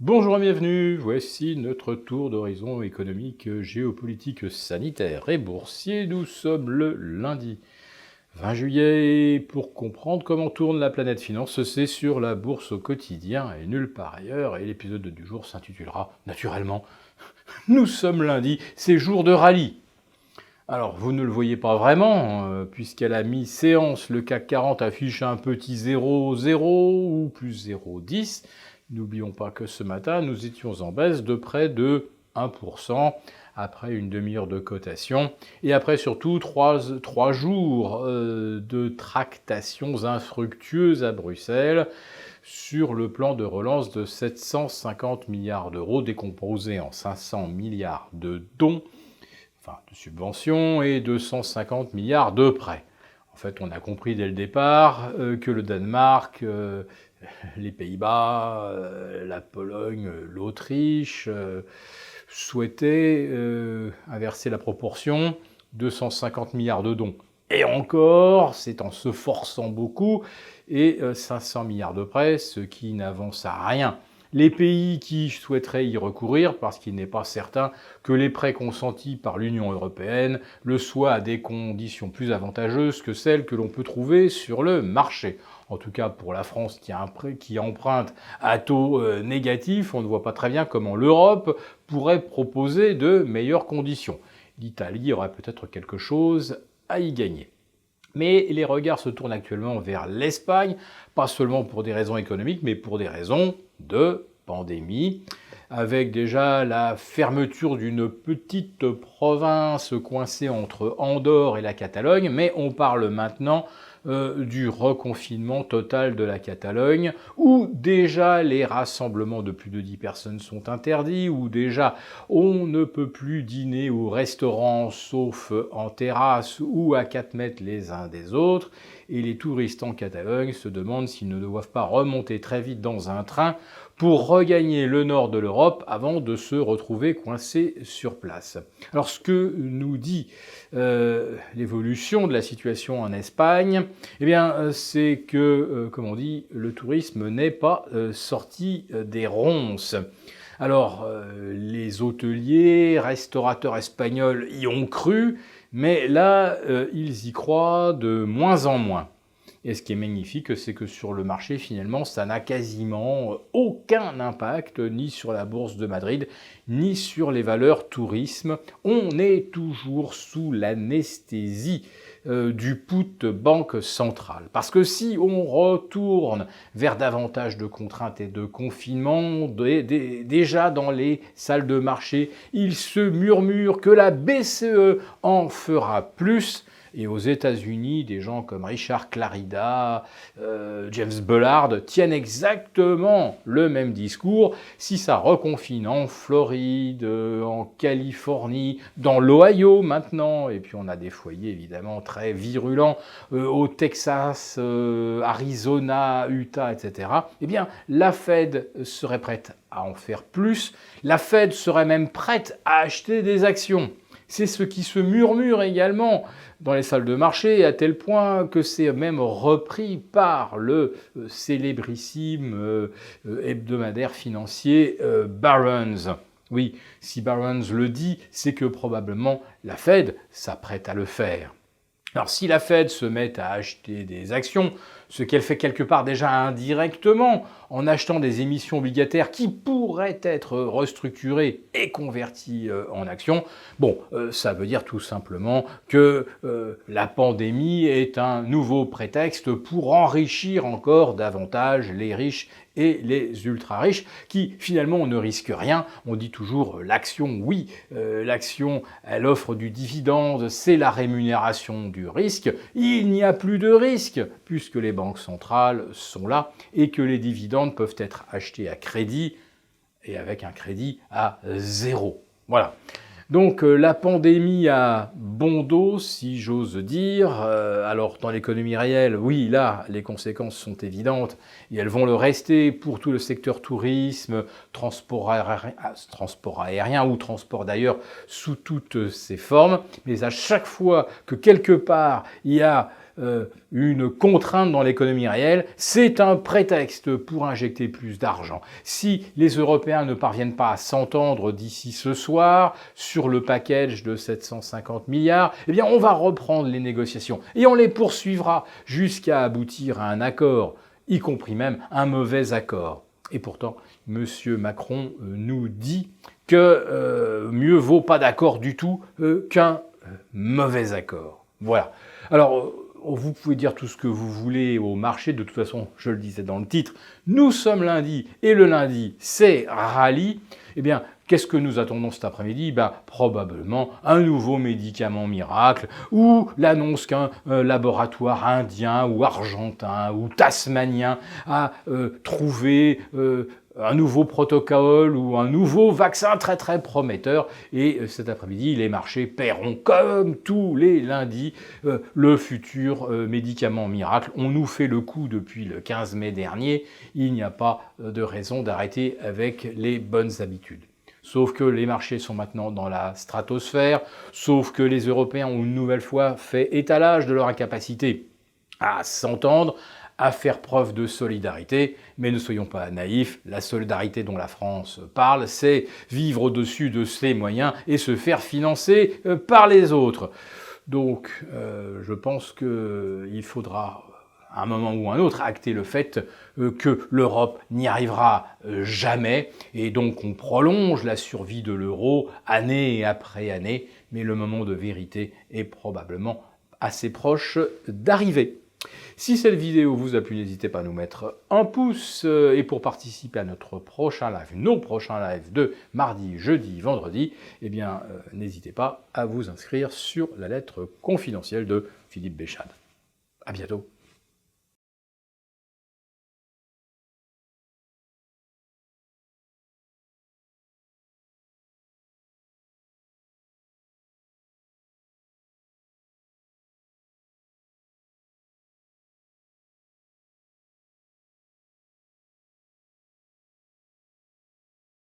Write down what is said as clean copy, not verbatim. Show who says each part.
Speaker 1: Bonjour et bienvenue, voici notre tour d'horizon économique, géopolitique, sanitaire et boursier. Nous sommes le lundi 20 juillet. Pour comprendre comment tourne la planète finance, c'est sur la bourse au quotidien et nulle part ailleurs. Et l'épisode du jour s'intitulera naturellement Nous sommes lundi, c'est jour de rallye. Alors, vous ne le voyez pas vraiment, puisqu'à la mi-séance, le CAC 40 affiche un petit 0,0 ou plus 0,10. N'oublions pas que ce matin, nous étions en baisse de près de 1%, après une demi-heure de cotation, et après surtout trois jours de tractations infructueuses à Bruxelles sur le plan de relance de 750 milliards d'euros, décomposés en 500 milliards de dons, enfin de subventions, et 250 milliards de prêts. En fait, on a compris dès le départ que le Danemark, les Pays-Bas, la Pologne, l'Autriche souhaitaient inverser la proportion, 250 milliards de dons. Et encore, c'est en se forçant beaucoup, et 500 milliards de prêts, ce qui n'avance à rien. Les pays qui souhaiteraient y recourir, parce qu'il n'est pas certain que les prêts consentis par l'Union européenne le soient à des conditions plus avantageuses que celles que l'on peut trouver sur le marché. En tout cas, pour la France qui emprunte à taux négatif, on ne voit pas très bien comment l'Europe pourrait proposer de meilleures conditions. L'Italie aurait peut-être quelque chose à y gagner. Mais les regards se tournent actuellement vers l'Espagne, pas seulement pour des raisons économiques, mais pour des raisons de pandémie, avec déjà la fermeture d'une petite province coincée entre Andorre et la Catalogne, mais on parle maintenant du reconfinement total de la Catalogne, où déjà les rassemblements de plus de 10 personnes sont interdits, où déjà on ne peut plus dîner au restaurant sauf en terrasse ou à 4 mètres les uns des autres, et les touristes en Catalogne se demandent s'ils ne doivent pas remonter très vite dans un train pour regagner le nord de l'Europe avant de se retrouver coincés sur place. Alors ce que nous dit l'évolution de la situation en Espagne, eh bien c'est que, comme on dit, le tourisme n'est pas sorti des ronces. Alors les hôteliers, restaurateurs espagnols y ont cru, mais là ils y croient de moins en moins. Et ce qui est magnifique, c'est que sur le marché, finalement, ça n'a quasiment aucun impact, ni sur la bourse de Madrid, ni sur les valeurs tourisme. On est toujours sous l'anesthésie du put banque centrale. Parce que si on retourne vers davantage de contraintes et de confinement, déjà dans les salles de marché, il se murmure que la BCE en fera plus. Et aux États-Unis, des gens comme Richard Clarida, James Bullard tiennent exactement le même discours. Si ça reconfine en Floride, en Californie, dans l'Ohio maintenant, et puis on a des foyers évidemment très virulents au Texas, Arizona, Utah, etc., eh bien la Fed serait prête à en faire plus. La Fed serait même prête à acheter des actions. C'est ce qui se murmure également dans les salles de marché, à tel point que c'est même repris par le célébrissime hebdomadaire financier Barron's. Oui, si Barron's le dit, c'est que probablement la Fed s'apprête à le faire. Alors si la Fed se met à acheter des actions, ce qu'elle fait quelque part déjà indirectement en achetant des émissions obligataires qui pourraient être restructurées et converties en actions, bon, ça veut dire tout simplement que la pandémie est un nouveau prétexte pour enrichir encore davantage les riches et les ultra-riches qui finalement ne risquent rien. On dit toujours l'action, oui, l'action elle offre du dividende, c'est la rémunération du risque. Il n'y a plus de risque puisque les banques centrales sont là et que les dividendes peuvent être achetés à crédit et avec un crédit à zéro. Voilà. Donc la pandémie a bon dos, si j'ose dire. Alors dans l'économie réelle, oui, là, les conséquences sont évidentes et elles vont le rester pour tout le secteur tourisme, transport aérien ou transport d'ailleurs sous toutes ses formes. Mais à chaque fois que quelque part il y a une contrainte dans l'économie réelle, c'est un prétexte pour injecter plus d'argent. Si les Européens ne parviennent pas à s'entendre d'ici ce soir sur le package de 750 milliards, eh bien on va reprendre les négociations et on les poursuivra jusqu'à aboutir à un accord, y compris même un mauvais accord. Et pourtant, M. Macron nous dit que mieux vaut pas d'accord du tout qu'un mauvais accord. Voilà. Alors, vous pouvez dire tout ce que vous voulez au marché, de toute façon, je le disais dans le titre, nous sommes lundi, et le lundi, c'est rallye. Eh bien, qu'est-ce que nous attendons cet après-midi? Probablement un nouveau médicament miracle, ou l'annonce qu'un laboratoire indien, ou argentin, ou tasmanien a trouvé un nouveau protocole ou un nouveau vaccin très très prometteur. Et cet après-midi, les marchés paieront comme tous les lundis le futur médicament miracle. On nous fait le coup depuis le 15 mai dernier. Il n'y a pas de raison d'arrêter avec les bonnes habitudes. Sauf que les marchés sont maintenant dans la stratosphère, sauf que les Européens ont une nouvelle fois fait étalage de leur incapacité à s'entendre, à faire preuve de solidarité, mais ne soyons pas naïfs, la solidarité dont la France parle, c'est vivre au-dessus de ses moyens et se faire financer par les autres. Donc, je pense qu'il faudra, à un moment ou à un autre, acter le fait que l'Europe n'y arrivera jamais, et donc on prolonge la survie de l'euro année après année, mais le moment de vérité est probablement assez proche d'arriver. Si cette vidéo vous a plu, n'hésitez pas à nous mettre un pouce, et pour participer à notre prochain live, nos prochains lives de mardi, jeudi, vendredi, eh bien n'hésitez pas à vous inscrire sur la lettre confidentielle de Philippe Béchade. À bientôt.